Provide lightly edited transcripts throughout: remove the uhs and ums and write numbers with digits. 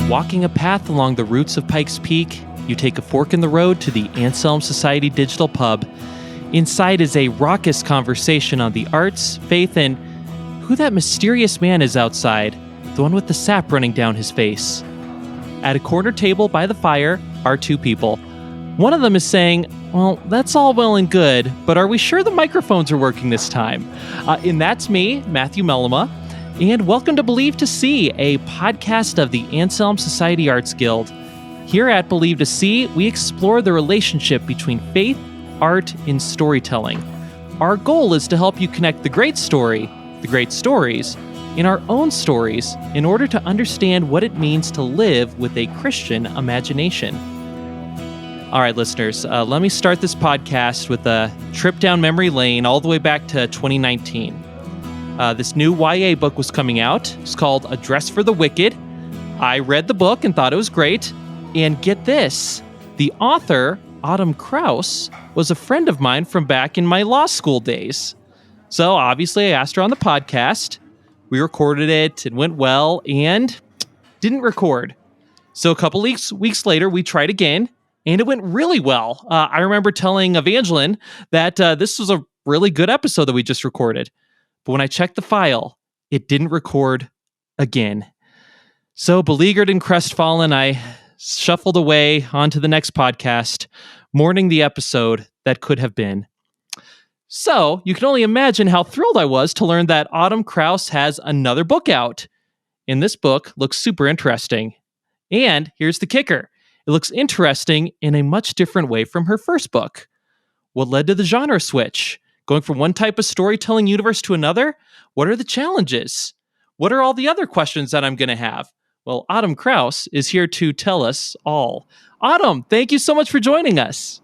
Walking a path along the roots of Pikes Peak, you take a fork in the road to the Anselm Society Digital Pub. Inside is a raucous conversation on the arts, faith, and who that mysterious man is outside, the one with the sap running down his face. At a corner table by the fire are two people. One of them is saying, well, that's all well and good, but are we sure the microphones are working this time? And that's me, Matthew Mellema. And welcome to Believe to See, a podcast of the Anselm Society Arts Guild. Here at Believe to See, we explore the relationship between faith, art, and storytelling. Our goal is to help you connect the great story, the great stories, in our own stories in order to understand what it means to live with a Christian imagination. All right, listeners, let me start this podcast with a trip down memory lane all the way back to 2019. This new YA book was coming out. It's called A Dress for the Wicked. I read the book and thought it was great. And get this, the author, Autumn Krause, was a friend of mine from back in my law school days. So obviously I asked her on the podcast. We recorded it. It went well and didn't record. So a couple weeks later, we tried again and it went really well. I remember telling Evangeline that this was a really good episode that we just recorded. But when I checked the file, it didn't record again. So beleaguered and crestfallen, I shuffled away onto the next podcast, mourning the episode that could have been. So you can only imagine how thrilled I was to learn that Autumn Krause has another book out. And this book looks super interesting. And here's the kicker. It looks interesting in a much different way from her first book. What led to the genre switch? Going from one type of storytelling universe to another? What are the challenges? What are all the other questions that I'm going to have? Well, Autumn Krause is here to tell us all. Autumn, thank you so much for joining us.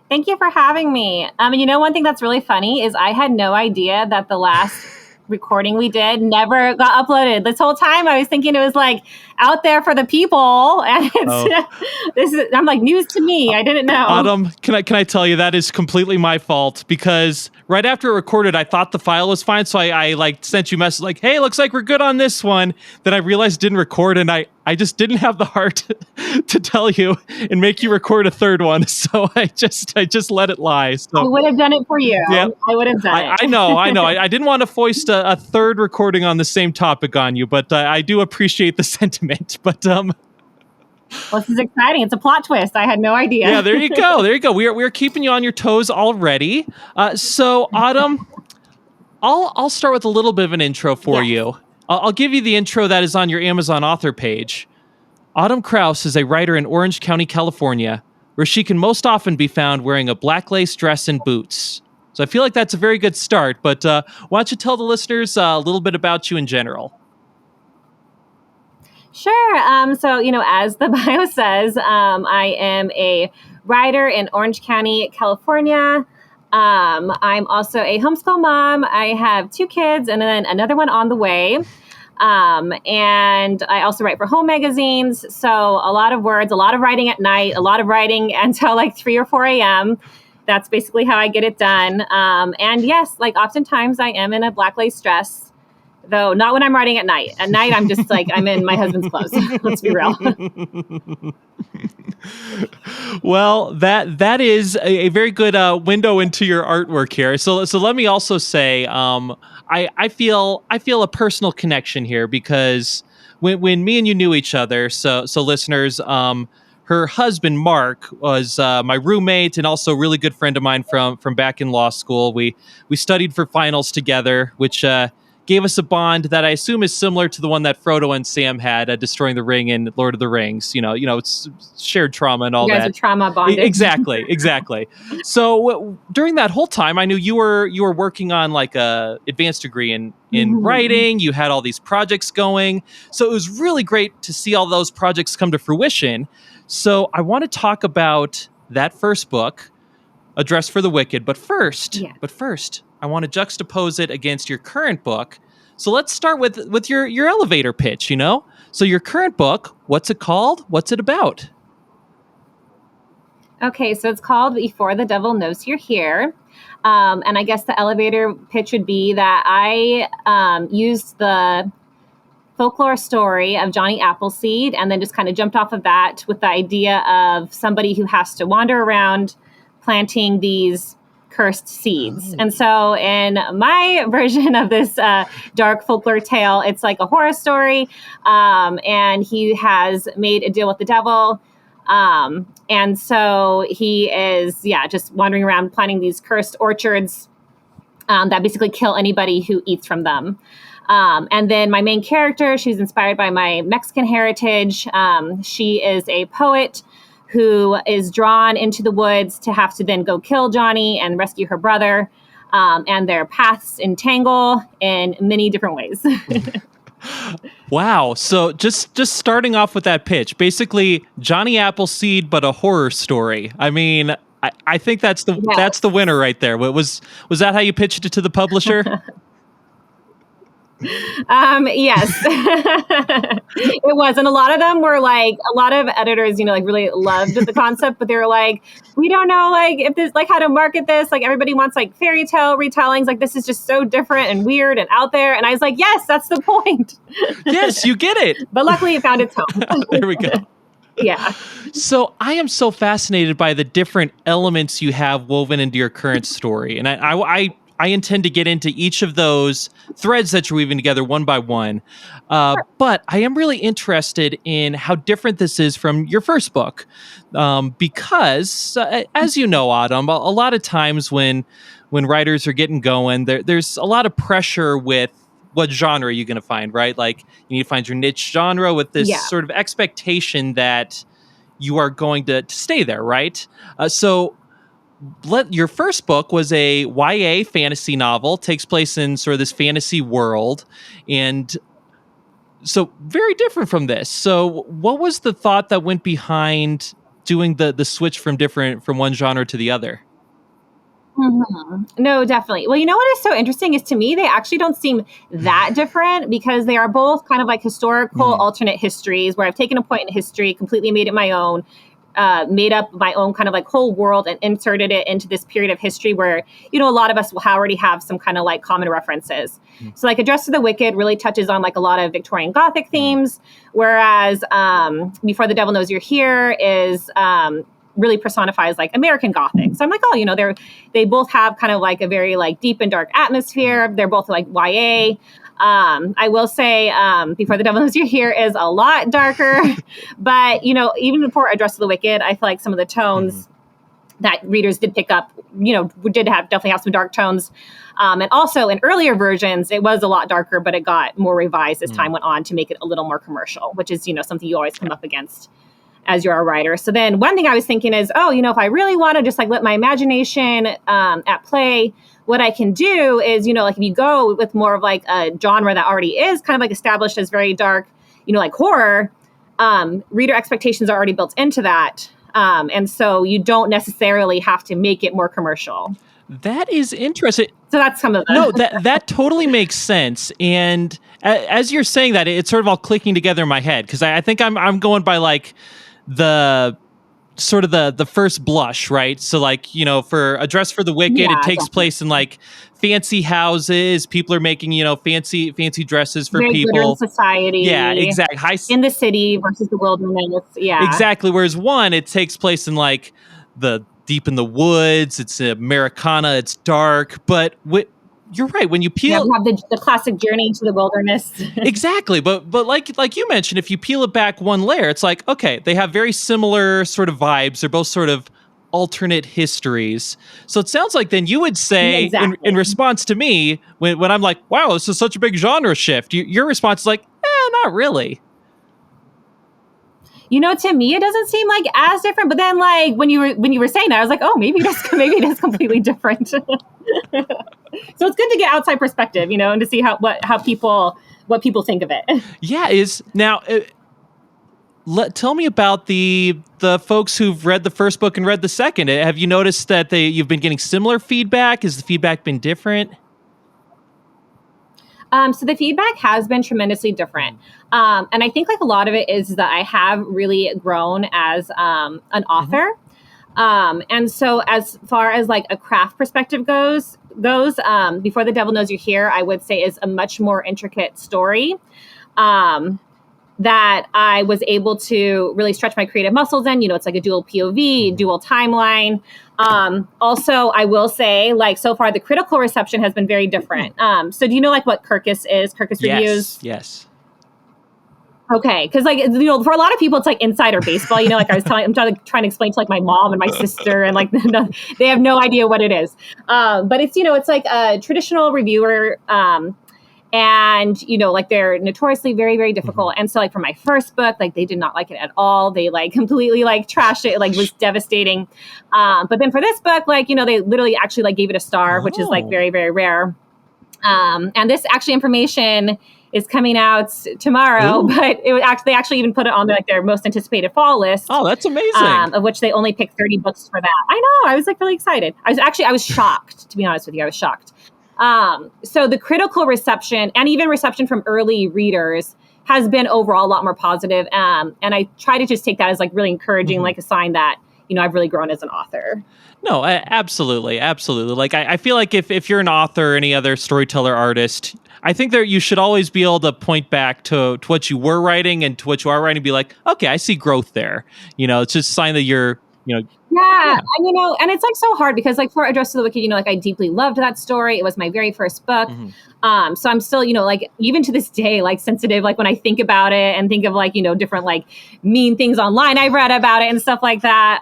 Thank you for having me. One thing that's really funny is I had no idea that the last recording we did never got uploaded. This whole time I was thinking it was like out there for the people, and I'm like, news to me. I didn't know. Autumn, can I tell you that is completely my fault, because right after it recorded, I thought the file was fine, so I sent you a message like, hey, looks like we're good on this one. Then I realized it didn't record, and I just didn't have the heart to tell you and make you record a third one, so I just let it lie. So I would have done it for you. Yeah, I would have done it. I know. I didn't want to foist a third recording on the same topic on you, but I do appreciate the sentiment. But well, this is exciting. It's a plot twist. I had no idea. Yeah, there you go. We're keeping you on your toes already. So Autumn, I'll start with a little bit of an intro for you. I'll give you the intro that is on your Amazon author page. Autumn Krause is a writer in Orange County, California, where she can most often be found wearing a black lace dress and boots. So I feel like that's a very good start, but why don't you tell the listeners a little bit about you in general? Sure. So, as the bio says, I am a writer in Orange County, California. I'm also a homeschool mom. I have 2 kids and then another one on the way. And I also write for home magazines. So a lot of words, a lot of writing at night, a lot of writing until like 3 or 4 a.m. That's basically how I get it done. And yes, like oftentimes I am in a black lace dress. Though not when I'm writing at night. At night, I'm just like, I'm in my husband's clothes. Let's be real. Well, that is a very good window into your artwork here. So let me also say, I feel a personal connection here, because when me and you knew each other, so listeners, her husband Mark was my roommate and also a really good friend of mine from back in law school. We studied for finals together, which gave us a bond that I assume is similar to the one that Frodo and Sam had destroying the ring in Lord of the Rings. It's shared trauma and all that. You guys are trauma bonded. Exactly. So during that whole time, I knew you were working on like a advanced degree in writing. You had all these projects going. So it was really great to see all those projects come to fruition. So I want to talk about that first book, A Dress for the Wicked. But first, I want to juxtapose it against your current book. So let's start with your elevator pitch, So your current book, what's it called? What's it about? Okay, so it's called Before the Devil Knows You're Here. And I guess the elevator pitch would be that I used the folklore story of Johnny Appleseed and then just kind of jumped off of that with the idea of somebody who has to wander around planting these cursed seeds. And so in my version of this dark folklore tale, it's like a horror story. And he has made a deal with the devil. And so he is, just wandering around planting these cursed orchards that basically kill anybody who eats from them. And then my main character, she's inspired by my Mexican heritage. She is a poet who is drawn into the woods to have to then go kill Johnny and rescue her brother. And their paths entangle in many different ways. Wow. So just starting off with that pitch, basically Johnny Appleseed, but a horror story. I mean, I think that's the winner right there. Was that how you pitched it to the publisher? Yes, it was. And a lot of them were like, a lot of editors, like really loved the concept, but they were like, we don't know, like if this, like how to market this, like everybody wants like fairy tale retellings. Like this is just so different and weird and out there. And I was like, yes, that's the point. Yes, you get it. But luckily it found its home. There we go. Yeah. So I am so fascinated by the different elements you have woven into your current story. And I intend to get into each of those threads that you're weaving together one by one. Sure. But I am really interested in how different this is from your first book. Because, as you know, Autumn, a lot of times when writers are getting going, there's a lot of pressure with what genre you're going to find, right? Like you need to find your niche genre with this sort of expectation that you are going to stay there, right? Your first book was a YA fantasy novel, takes place in sort of this fantasy world, and so very different from this. So what was the thought that went behind doing the switch from one genre to the other? Mm-hmm. No, definitely. Well, what is so interesting is to me, they actually don't seem that different because they are both kind of like historical alternate histories where I've taken a point in history, completely made it my own, made up my own kind of like whole world and inserted it into this period of history where, a lot of us will already have some kind of like common references. So like Address to the Wicked really touches on like a lot of Victorian Gothic themes, whereas Before the Devil Knows You're Here is really personifies like American Gothic. So I'm like, they both have kind of like a very like deep and dark atmosphere. They're both like YA. I will say Before the Devil Knows You're Here is a lot darker, but even before Address to the Wicked, I feel like some of the tones that readers did pick up, definitely have some dark tones. And also in earlier versions, it was a lot darker, but it got more revised as time went on to make it a little more commercial, which is, something you always come up against as you're a writer. So then one thing I was thinking is, if I really want to just like let my imagination at play, what I can do is, like if you go with more of like a genre that already is kind of like established as very dark, like horror, reader expectations are already built into that. And so you don't necessarily have to make it more commercial. That is interesting. So that's some of the... No, that totally makes sense. And as you're saying that, it's sort of all clicking together in my head because I think I'm going by like the sort of the first blush, right? So like, for Address for the Wicked, it takes place in like fancy houses. People are making, fancy dresses for very people. Good in society. Yeah, exactly. In the city versus the wilderness. Yeah. Exactly. Whereas one, it takes place in like the deep in the woods. It's Americana. It's dark. But you're right. When you peel, we have the classic journey into the wilderness. Exactly. But like you mentioned, if you peel it back one layer, it's like, okay, they have very similar sort of vibes. They're both sort of alternate histories. So it sounds like then you would say in response to me, when I'm like, wow, this is such a big genre shift, your response is like, not really. To me, it doesn't seem like as different. But then, like when you were saying that, I was like, oh, maybe it is completely different. So it's good to get outside perspective, and to see what people think of it. Yeah, tell me about the folks who've read the first book and read the second. Have you noticed that you've been getting similar feedback? Has the feedback been different? So the feedback has been tremendously different. And I think like a lot of it is that I have really grown as an author. And so as far as like a craft perspective goes, Before the Devil Knows You're Here, I would say is a much more intricate story. That I was able to really stretch my creative muscles in. It's like a dual POV, dual timeline. Also, I will say, like, so far the critical reception has been very different. So do you know like what Kirkus is? Kirkus Reviews? Yes. Okay, because like for a lot of people, it's like insider baseball. Like I'm trying to explain to like my mom and my sister, and like they have no idea what it is. But it's it's like a traditional reviewer. And like they're notoriously very, very difficult. And so like for my first book, like they did not like it at all. They like completely like trashed it. Like was devastating. But then for this book, like they literally actually like gave it a star, which is like very, very rare. And this actually information is coming out tomorrow. Ooh. But they actually even put it on like their most anticipated fall list. Oh, that's amazing! Of which they only picked 30 books for that. I know. I was like really excited. I was shocked, to be honest with you. I was shocked. So the critical reception and even reception from early readers has been overall a lot more positive. And I try to just take that as like really encouraging, like a sign that, I've really grown as an author. No, absolutely. Absolutely. Like, I feel like if you're an author or any other storyteller artist, I think that you should always be able to point back to what you were writing and to what you are writing and be like, okay, I see growth there. It's just a sign that you're, Yeah. And it's like so hard because like for Address to the Wicked, like I deeply loved that story. It was my very first book. So I'm still, like even to this day, like sensitive, like when I think about it and think of like, different like mean things online I've read about it and stuff like that.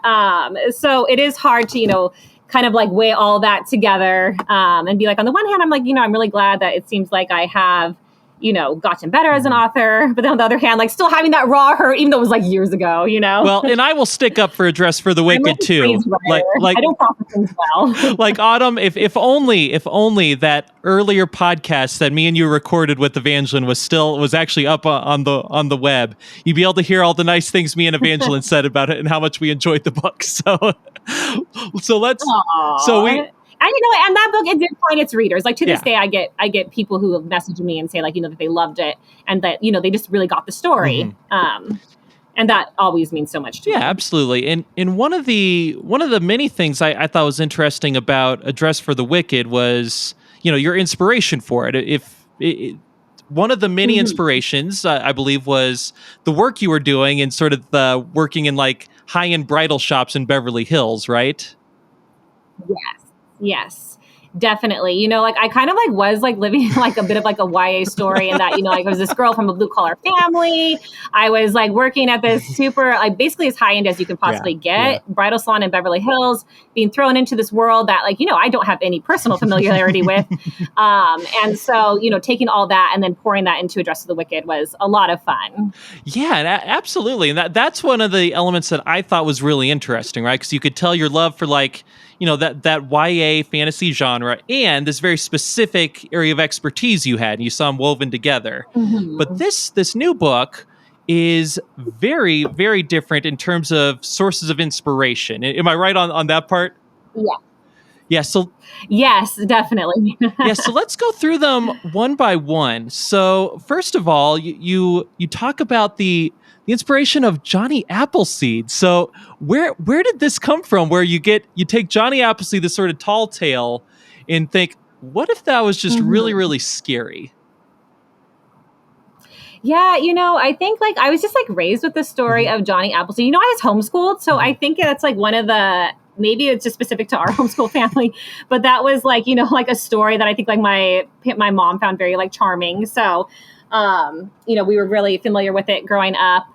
So it is hard to, kind of like weigh all that together and be like, on the one hand, I'm like, I'm really glad that it seems like I have, gotten better as an author. But then on the other hand, like still having that raw hurt, even though it was like years ago, Well, and I will stick up for Address for the Wicked too. Like I don't process things well. Like Autumn, if only that earlier podcast that me and you recorded with Evangeline was actually up on the web, you'd be able to hear all the nice things me and Evangeline said about it and how much we enjoyed the book. So let's. Aww. So we. And that book, it did find its readers. Like to this day, I get people who have messaged me and say like, that they loved it and that, they just really got the story. And that always means so much to me. Yeah, absolutely. And one of the many things I thought was interesting about Address for the Wicked was, your inspiration for it. One of the many inspirations, I believe, was the work you were doing in sort of the working in like high-end bridal shops in Beverly Hills, right? Yes, definitely. Like I kind of like was like living like a bit of like a YA story and that, like I was this girl from a blue collar family. I was like working at this super, like basically as high end as you can possibly get bridal salon in Beverly Hills, being thrown into this world that like, I don't have any personal familiarity with. And so, taking all that and then pouring that into Address to the Wicked was a lot of fun. Yeah, absolutely. And that's one of the elements that I thought was really interesting, right? Because you could tell your love for like, that YA fantasy genre and this very specific area of expertise you had, and you saw them woven together. But this new book is very, very different in terms of sources of inspiration. Am I right on that part? Yeah. Yeah. So yes, definitely. Yeah. So let's go through them one by one. So first of all, you talk about the inspiration of Johnny Appleseed. So where did this come from? Where you take Johnny Appleseed, this sort of tall tale, and think, what if that was just really, really scary? Yeah, I think like I was just like raised with the story of Johnny Appleseed. I was homeschooled, so I think that's like one of the, maybe it's just specific to our homeschool family, but that was like, like a story that I think like my mom found very like charming. So, we were really familiar with it growing up.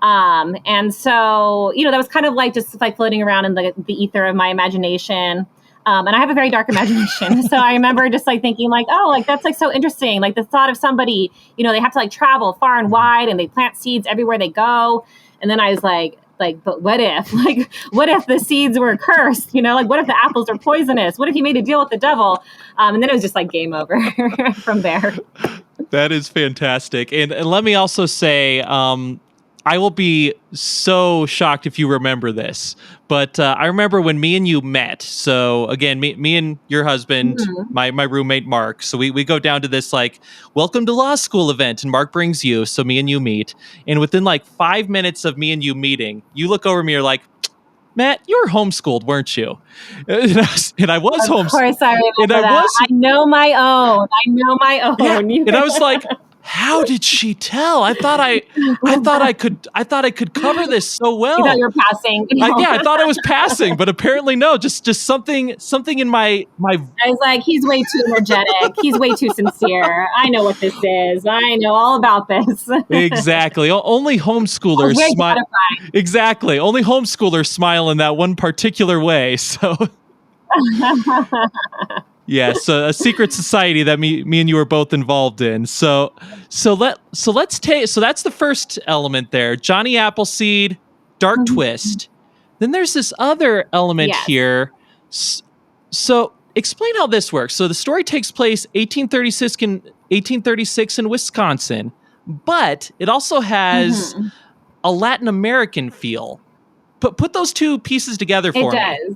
And so, that was kind of like just like floating around in the ether of my imagination. And I have a very dark imagination. So I remember just like thinking like, oh, like that's like so interesting. Like the thought of somebody, they have to like travel far and wide and they plant seeds everywhere they go. And then I was like, but what if, what if the seeds were cursed? Like what if the apples are poisonous? What if you made a deal with the devil? And then it was just like game over from there. That is fantastic. And let me also say, I will be so shocked if you remember this, but I remember when me and you met. So again, me and your husband, my roommate, Mark. So we go down to this like welcome to law school event and Mark brings you. So me and you meet. And within like 5 minutes of me and you meeting, you look over me, you're like, Matt, you were homeschooled, weren't you? And I was homeschooled. Of course I remember and that. I know my own. Yeah. And I was like, how did she tell? I thought I could cover this so well. You thought you were passing. Yeah, I thought I was passing, but apparently no. Just something in my. I was like, he's way too energetic. He's way too sincere. I know what this is. I know all about this. Exactly. Only homeschoolers smile. Exactly. Only homeschoolers smile in that one particular way. So. Yes, a secret society that me and you were both involved in. So let's take. So that's the first element there. Johnny Appleseed, dark twist. Then there's this other element here. So explain how this works. So the story takes place 1836 in Wisconsin, but it also has a Latin American feel. Put those two pieces together for me. It does.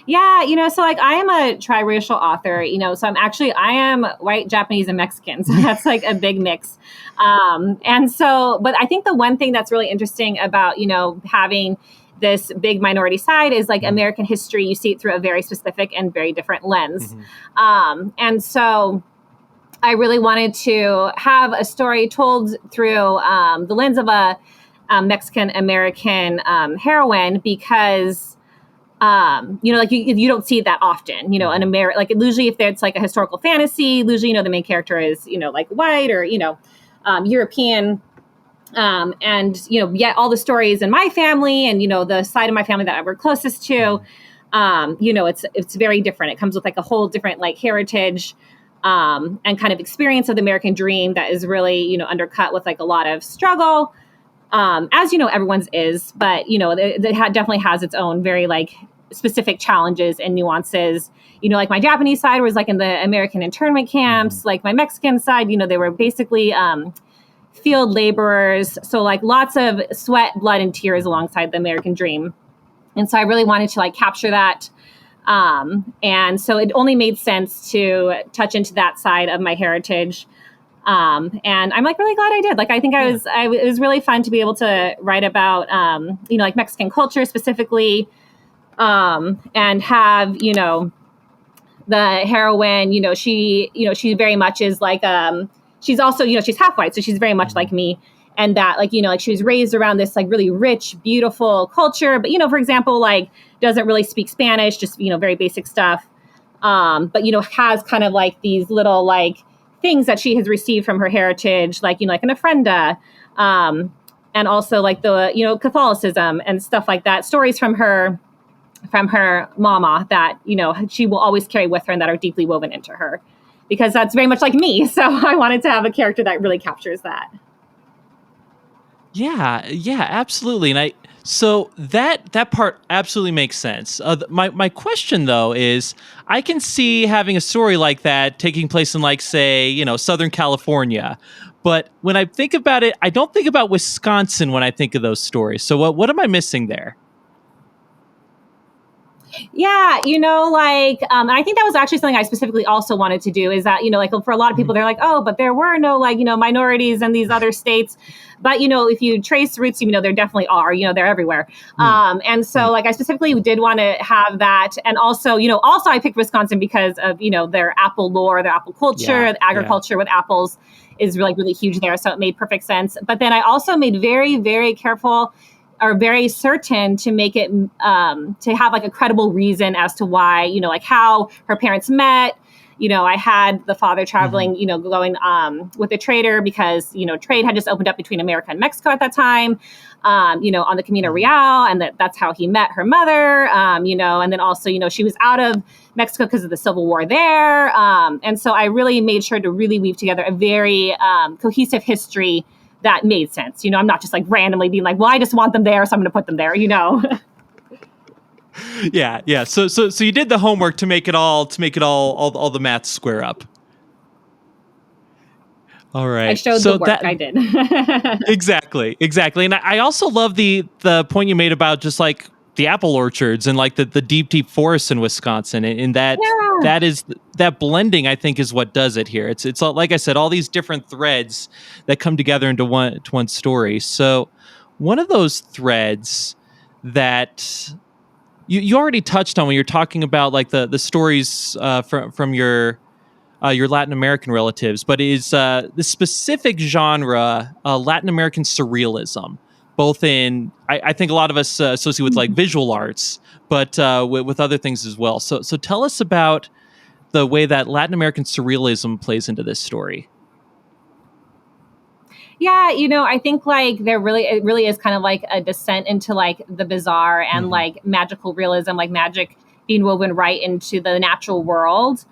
Yeah, so like I am a triracial author, so I am white, Japanese, and Mexican. So that's like a big mix. And so, but I think the one thing that's really interesting about, having this big minority side is like American history. You see it through a very specific and very different lens. And so I really wanted to have a story told through the lens of a Mexican American heroine because like you don't see it that often, in America, like usually if it's like a historical fantasy, usually, the main character is, like white or, European. And, yet all the stories in my family and, the side of my family that we're closest to, it's very different. It comes with like a whole different like heritage, and kind of experience of the American dream that is really, undercut with like a lot of struggle. As everyone's is, but it definitely has its own very like specific challenges and nuances. Like my Japanese side was like in the American internment camps. Like my Mexican side, they were basically field laborers. So like lots of sweat, blood, and tears alongside the American dream. And so I really wanted to like capture that. And so it only made sense to touch into that side of my heritage. And I'm like really glad I did. Like I think it was really fun to be able to write about like Mexican culture specifically, and have the heroine. She very much is like she's also she's half white, so she's very much like me. And that like like she was raised around this like really rich, beautiful culture, but for example, like doesn't really speak Spanish, just very basic stuff. But has kind of like these little like things that she has received from her heritage, like, like an ofrenda, and also like the, Catholicism and stuff like that, stories from her mama that, she will always carry with her and that are deeply woven into her, because that's very much like me. So I wanted to have a character that really captures that. Yeah, absolutely. And so that part absolutely makes sense. My question though is, I can see having a story like that taking place in like, say, Southern California. But when I think about it, I don't think about Wisconsin when I think of those stories. So what am I missing there? Yeah, I think that was actually something I specifically also wanted to do, is that, like for a lot of people, they're like, oh, but there were no like, minorities in these other states. But, if you trace roots, there definitely are, they're everywhere. And so like I specifically did want to have that. And also, I picked Wisconsin because of, their apple lore, their apple culture, the agriculture with apples is really, really huge there. So it made perfect sense. But then I also made very, very careful or very certain to make it to have like a credible reason as to why, like how her parents met. I had the father traveling, going with a trader because, trade had just opened up between America and Mexico at that time, on the Camino Real. And that's how he met her mother, and then also, she was out of Mexico because of the Civil War there. And so I really made sure to really weave together a very cohesive history that made sense. I'm not just like randomly being like, well, I just want them there, so I'm going to put them there, Yeah. So you did the homework to make it all the math square up. All right. I showed the work. I did. Exactly. And I also love the point you made about just like the apple orchards and like the deep forests in Wisconsin, and that blending, I think, is what does it here. It's all, like I said, all these different threads that come together into one story. So one of those threads that you already touched on when you're talking about like the stories from your Latin American relatives, but is the specific genre Latin American surrealism, both in I think a lot of us associate with like visual arts, but with other things as well. So tell us about the way that Latin American surrealism plays into this story. Yeah, I think like it really is kind of like a descent into like the bizarre and like magical realism, like magic being woven right into the natural world,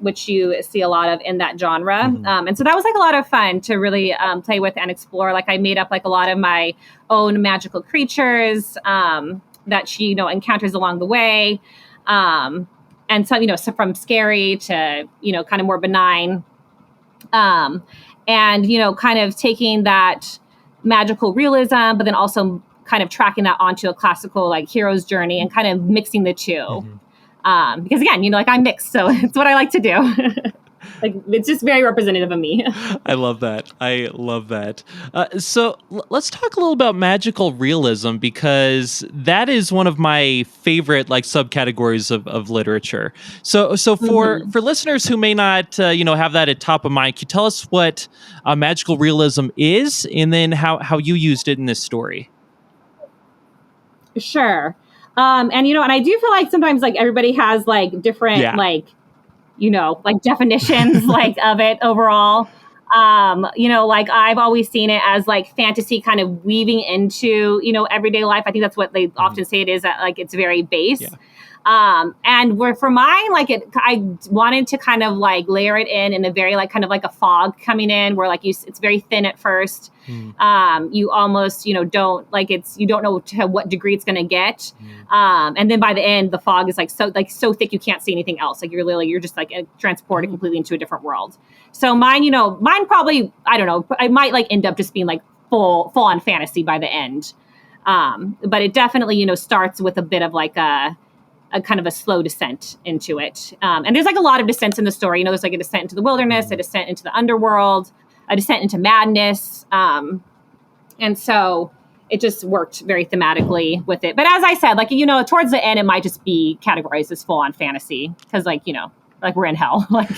which you see a lot of in that genre. And so that was like a lot of fun to really play with and explore. Like I made up like a lot of my own magical creatures that she, encounters along the way. And some, so from scary to, kind of more benign. And, kind of taking that magical realism, but then also kind of tracking that onto a classical like hero's journey and kind of mixing the two. Because again, like I'm mixed, so it's what I like to do. Like it's just very representative of me. I love that. So let's talk a little about magical realism, because that is one of my favorite like subcategories of literature. So for listeners who may not have that at top of mind, can you tell us what magical realism is, and then how you used it in this story? Sure. And I do feel like sometimes like everybody has like different like definitions like of it overall. Like I've always seen it as like fantasy kind of weaving into, everyday life. I think that's what they often say it is, that like it's very base. Yeah. And for mine, like I wanted to kind of like layer it in a very like kind of like a fog coming in where like it's very thin at first. You almost, don't like you don't know to what degree it's going to get. And then by the end, the fog is like so thick, you can't see anything else. Like you're just like transported completely into a different world. So mine probably, I don't know, I might like end up just being like full on fantasy by the end. But it definitely, starts with a bit of like a kind of a slow descent into it. And there's like a lot of descents in the story. There's like a descent into the wilderness, a descent into the underworld, a descent into madness. And so it just worked very thematically with it. But as I said, like, towards the end, it might just be categorized as full on fantasy because like, like we're in hell. Like,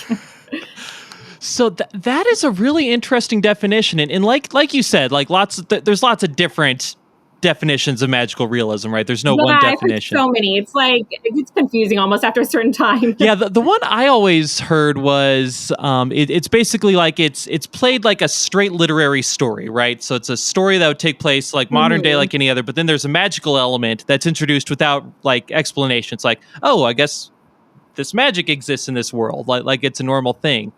so that is a really interesting definition. And like you said, like there's lots of different definitions of magical realism, right? There's no one definition. So many. It's like it's confusing almost after a certain time. Yeah, the one I always heard was it's basically like it's played like a straight literary story, right? So it's a story that would take place like modern day, like any other, but then there's a magical element that's introduced without like explanation. It's like, oh, I guess this magic exists in this world, like it's a normal thing.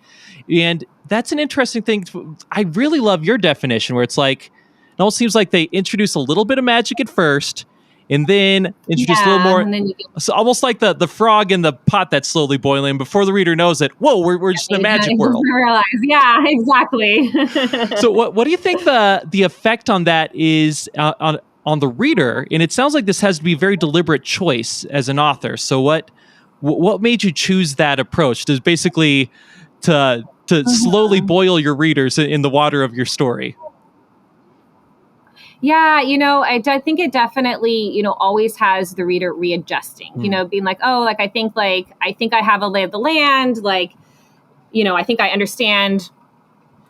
And that's an interesting thing. I really love your definition where it's like, it almost seems like they introduce a little bit of magic at first, and then introduce a little more. And then so almost like the frog in the pot that's slowly boiling. Before the reader knows it, whoa, we're just in a magic world. Realize. Yeah, exactly. So what do you think the effect on that is on the reader? And it sounds like this has to be a very deliberate choice as an author. So what made you choose that approach? Does basically to slowly boil your readers in the water of your story? Yeah, I think it definitely, always has the reader readjusting, being like, oh, like, I think I have a lay of the land. Like, I think I understand,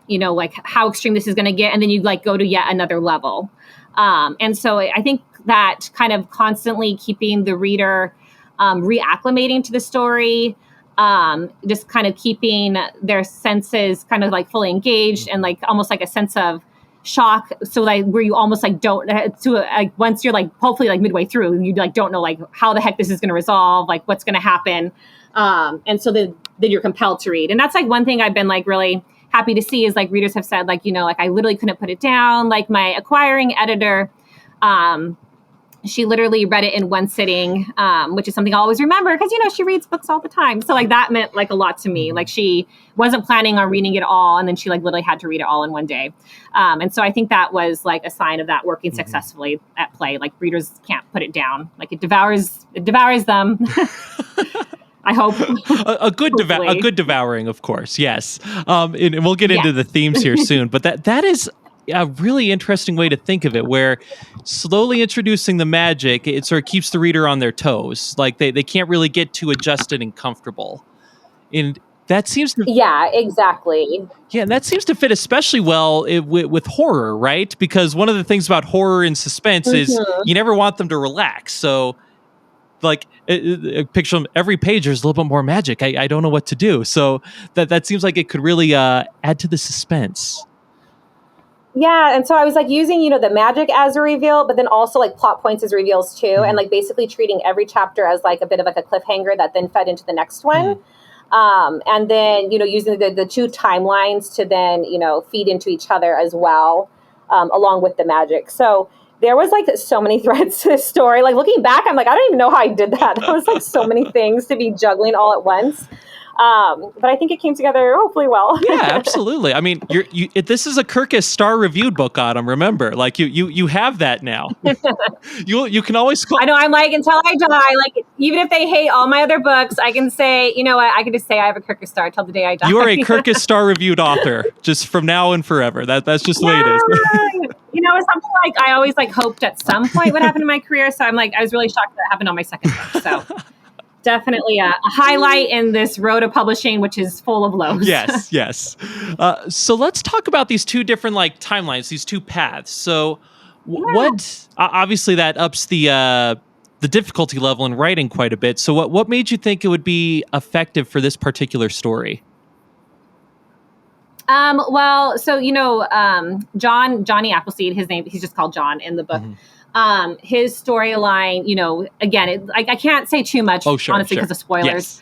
like how extreme this is going to get. And then you like go to yet another level. And so I think that kind of constantly keeping the reader reacclimating to the story, just kind of keeping their senses kind of like fully engaged and like almost like a sense of shock, so like where you almost like don't once you're like hopefully like midway through, you like don't know like how the heck this is going to resolve, like what's going to happen, and so then you're compelled to read. And that's like one thing I've been like really happy to see is like readers have said like like I literally couldn't put it down. Like my acquiring editor, she literally read it in one sitting, which is something I always remember because, she reads books all the time. So like that meant like a lot to me. Like she wasn't planning on reading it all. And then she like literally had to read it all in one day. And so I think that was like a sign of that working successfully at play. Like readers can't put it down. Like it devours them. I hope. a good devouring, of course. Yes. And we'll get into the themes here soon. But that is a really interesting way to think of it, where slowly introducing the magic, it sort of keeps the reader on their toes. Like they can't really get too adjusted and comfortable. And that seems to Yeah, exactly. yeah, and that seems to fit especially well with horror, right? Because one of the things about horror and suspense is Mhm. you never want them to relax. So like picture them, every page there's a little bit more magic. I don't know what to do. So that seems like it could really add to the suspense. Yeah, and so I was like using, the magic as a reveal, but then also like plot points as reveals too, and like basically treating every chapter as like a bit of like a cliffhanger that then fed into the next one. And then, using the two timelines to then, feed into each other as well, along with the magic. So there was like so many threads to this story. Like looking back, I'm like, I don't even know how I did that. That was like so many things to be juggling all at once. But I think it came together hopefully well. Yeah, absolutely. I mean, this is a Kirkus Star reviewed book, Autumn. Remember, like you have that now. you can always call. I know. I'm like, until I die, like even if they hate all my other books, I can say, you know what? I can just say I have a Kirkus Star till the day I die. You are a Kirkus Star reviewed author, just from now and forever. That's just the way it is. It's something like I always like hoped at some point would happen in my career. So I'm like, I was really shocked that happened on my second book. So definitely a highlight in this road to publishing, which is full of lows. Yes. So let's talk about these two different like timelines, these two paths. So what obviously that ups the difficulty level in writing quite a bit. So what made you think it would be effective for this particular story? Well, so Johnny Appleseed, his name, he's just called John in the book. His storyline, again, I can't say too much, honestly, because of spoilers. Yes.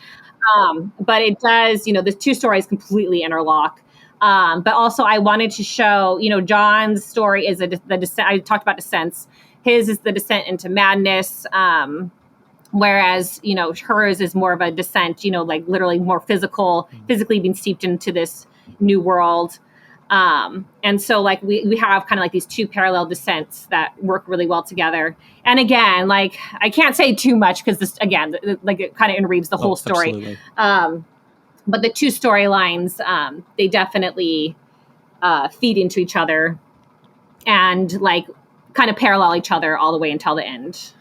But it does, the two stories completely interlock. But also I wanted to show, John's story is the descent. I talked about descents. His is the descent into madness. Whereas, hers is more of a descent, like literally more physically being steeped into this new world. And so like we have kind of like these two parallel descents that work really well together. And again, like I can't say too much because this, again, like it kind of enweaves the whole story. Absolutely. But the two storylines, they definitely feed into each other and like kind of parallel each other all the way until the end.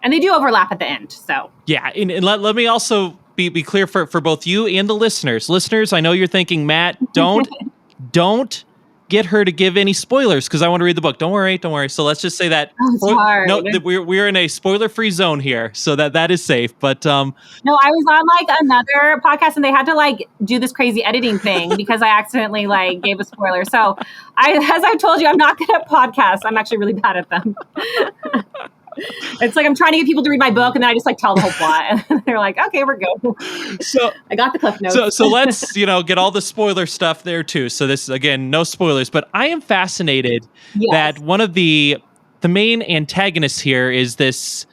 And they do overlap at the end. So yeah, and let me also be clear for both you and the listeners. Listeners, I know you're thinking, Matt, don't get her to give any spoilers because I want to read the book. Don't worry. So let's just say that. No, we're in a spoiler-free zone here, so that is safe. But no, I was on like another podcast and they had to like do this crazy editing thing because I accidentally like gave a spoiler. So as I told you, I'm not good at podcasts. I'm actually really bad at them. It's like I'm trying to get people to read my book, and then I just like tell the whole plot, and they're like, "Okay, we're good." So I got the cliff notes. So let's get all the spoiler stuff there too. So this again, no spoilers, but I am fascinated that one of the main antagonists here is this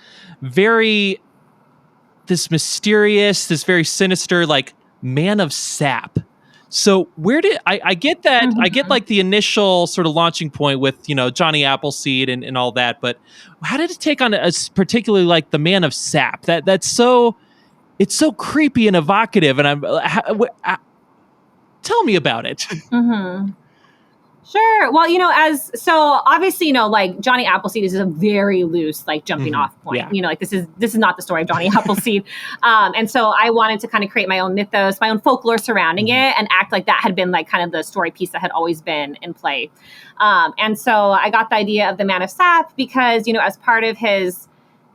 mysterious, this very sinister, like man of sap. So where did I get that? I get like the initial sort of launching point with, Johnny Appleseed and all that. But how did it take on particularly like the man of sap? It's so creepy and evocative. And tell me about it. Sure. Well, obviously, like Johnny Appleseed is a very loose, like jumping off point. Yeah. Like this is not the story of Johnny Appleseed. And so I wanted to kind of create my own mythos, my own folklore surrounding it and act like that had been like kind of the story piece that had always been in play. And so I got the idea of the Man of Sap because, as part of his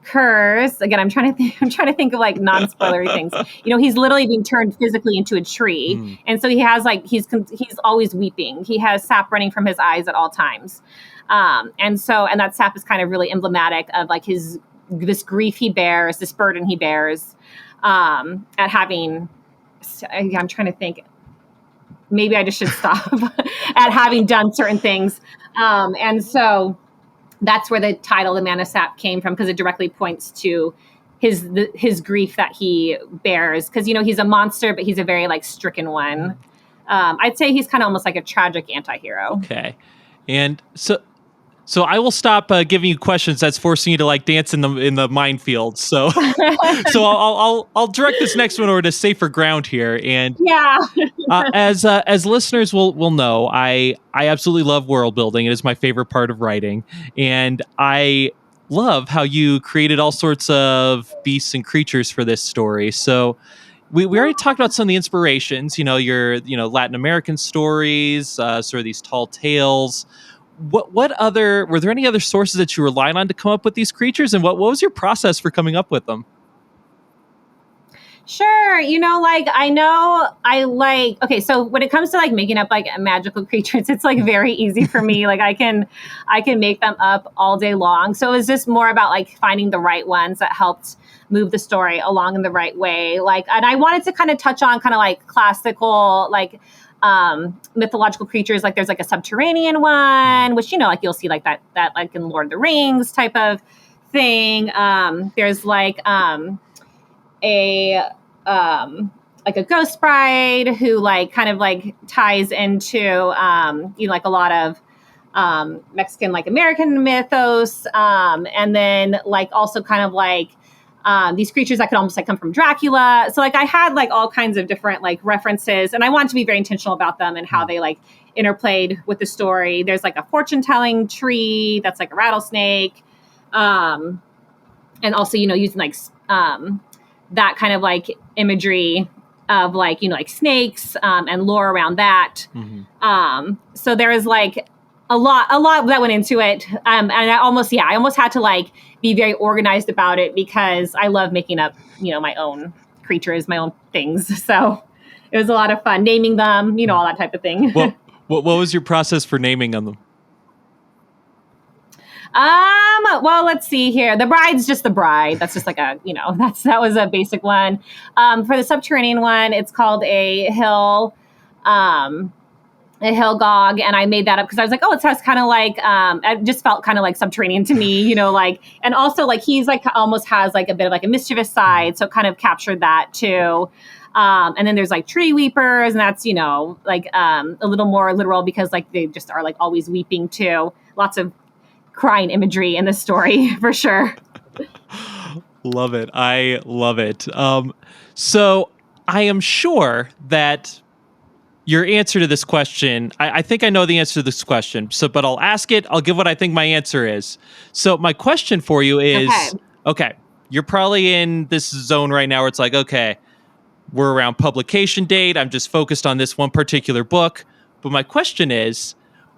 curse, again, I'm trying to think of like non-spoilery things. He's literally being turned physically into a tree. And so he has like, he's always weeping. He has sap running from his eyes at all times. And that sap is kind of really emblematic of like this grief he bears, this burden he bears, at having, I'm trying to think, maybe I just should stop at having done certain things. And so that's where the title, The Man of Sap, came from, because it directly points to his grief that he bears. Because, he's a monster, but he's a very, like, stricken one. I'd say he's kind of almost like a tragic anti-hero. Okay. And so So I will stop giving you questions that's forcing you to like dance in the minefield. So I'll direct this next one over to safer ground here. And Yeah. as listeners will know, I absolutely love world building. It is my favorite part of writing, and I love how you created all sorts of beasts and creatures for this story. So we already talked about some of the inspirations. Your Latin American stories, sort of these tall tales. What other were there any other sources that you relied on to come up with these creatures, and what was your process for coming up with them? Sure. Okay, so when it comes to like making up like magical creatures, it's like very easy for me. Like I can make them up all day long. So it was just more about like finding the right ones that helped move the story along in the right way. And I wanted to kind of touch on kind of like classical, like mythological creatures. Like there's like a subterranean one, which, like you'll see like that like in Lord of the Rings type of thing. There's a like a ghost bride who like kind of like ties into like a lot of Mexican like American mythos, and then like also kind of like these creatures that could almost like come from Dracula. So like I had like all kinds of different like references, and I wanted to be very intentional about them and how they like interplayed with the story. There's like a fortune telling tree that's like a rattlesnake, and also using like that kind of like imagery of like like snakes and lore around that. So there is like a lot that went into it, and I almost had to like be very organized about it because I love making up my own creatures, my own things. So it was a lot of fun naming them, all that type of thing. Well, what was your process for naming them? Well, let's see here. The bride's just the bride. That's just like that was a basic one. For the subterranean one, it's called a hill gog. And I made that up because I was like, oh, it sounds kind of like, it just felt kind of like subterranean to me, and also like, he's like almost has like a bit of like a mischievous side. So it kind of captured that too. And then there's like tree weepers, and that's, like, a little more literal because like they just are like always weeping too. Lots of crying imagery in the story for sure. Love it. I love it. So I am sure that your answer to this question, I think I know the answer to this question. But I'll ask it. I'll give what I think my answer is. So my question for you is, okay, you're probably in this zone right now where it's like, okay, we're around publication date. I'm just focused on this one particular book. But my question is,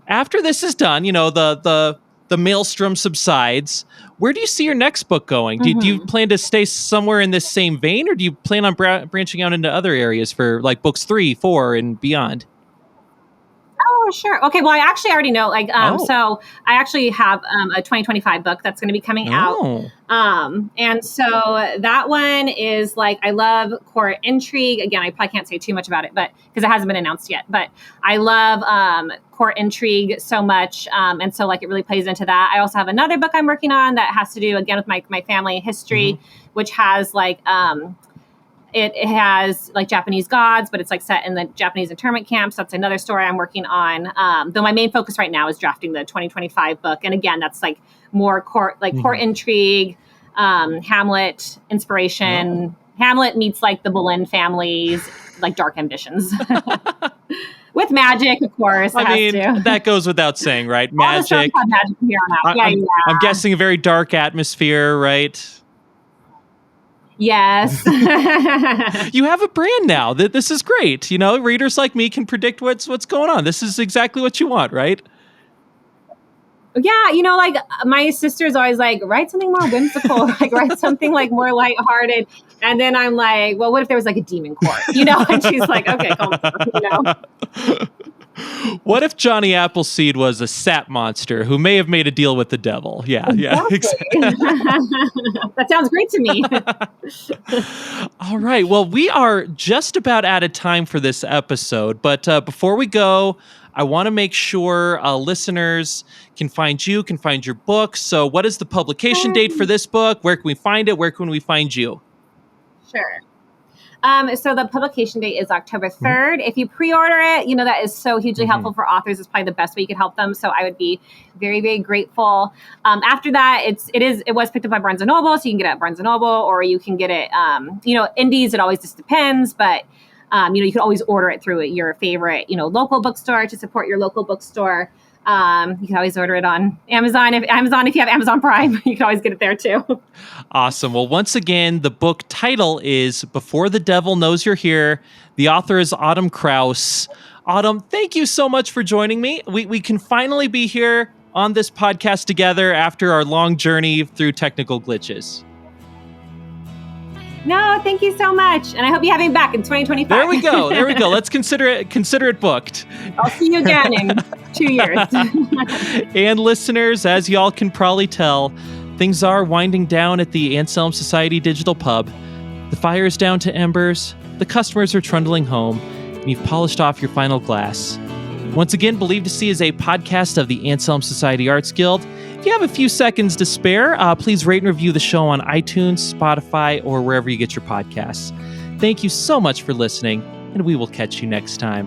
after this is done, the maelstrom subsides, where do you see your next book going? Do you plan to stay somewhere in this same vein, or do you plan on branching out into other areas for like books 3, 4, and beyond? Oh, sure. Okay. Well, I actually already know, so I actually have a 2025 book that's going to be coming out. And so that one is like, I love court intrigue. Again, I probably can't say too much about it, but because it hasn't been announced yet, but I love court intrigue so much. And so like, it really plays into that. I also have another book I'm working on that has to do again with my family history, which has like, it has like Japanese gods, but it's like set in the Japanese internment camps. That's another story I'm working on. Though my main focus right now is drafting the 2025 book. And again, that's like more court intrigue, Hamlet inspiration. Hamlet meets like the Boleyn family's like dark ambitions. With magic, of course. I mean, that goes without saying, right? Magic. Magic from here on out. I'm guessing a very dark atmosphere, right? Yes. You have a brand now. This is great. Readers like me can predict what's going on. This is exactly what you want, right? Yeah, like my sister's always like, write something more whimsical, like write something like more lighthearted. And then I'm like, well, what if there was like a demon court, And she's like, okay, calm down, What if Johnny Appleseed was a sap monster who may have made a deal with the devil? Yeah, exactly. That sounds great to me. All right. Well, we are just about out of time for this episode. But before we go, I want to make sure listeners can find you, can find your book. So what is the publication date for this book? Where can we find it? Where can we find you? Sure. So the publication date is October 3rd. If you pre-order it, that is so hugely helpful for authors. It's probably the best way you could help them. So I would be very, very grateful. After that, it was picked up by Barnes & Noble, so you can get it at Barnes & Noble, or you can get it, indies, it always just depends, but you can always order it through your favorite, local bookstore to support your local bookstore. You can always order it on Amazon. If you have Amazon Prime, you can always get it there too. Awesome. Well, once again, the book title is Before the Devil Knows You're Here. The author is Autumn Krause. Autumn, thank you so much for joining me. We can finally be here on this podcast together after our long journey through technical glitches. No, thank you so much. And I hope you have me back in 2025. There we go. Let's consider it booked. I'll see you again in 2 years. And listeners, as y'all can probably tell, things are winding down at the Anselm Society Digital Pub. The fire is down to embers, the customers are trundling home, and you've polished off your final glass. Once again, Believe to See is a podcast of the Anselm Society Arts Guild. If you have a few seconds to spare, please rate and review the show on iTunes, Spotify, or wherever you get your podcasts. Thank you so much for listening, and we will catch you next time.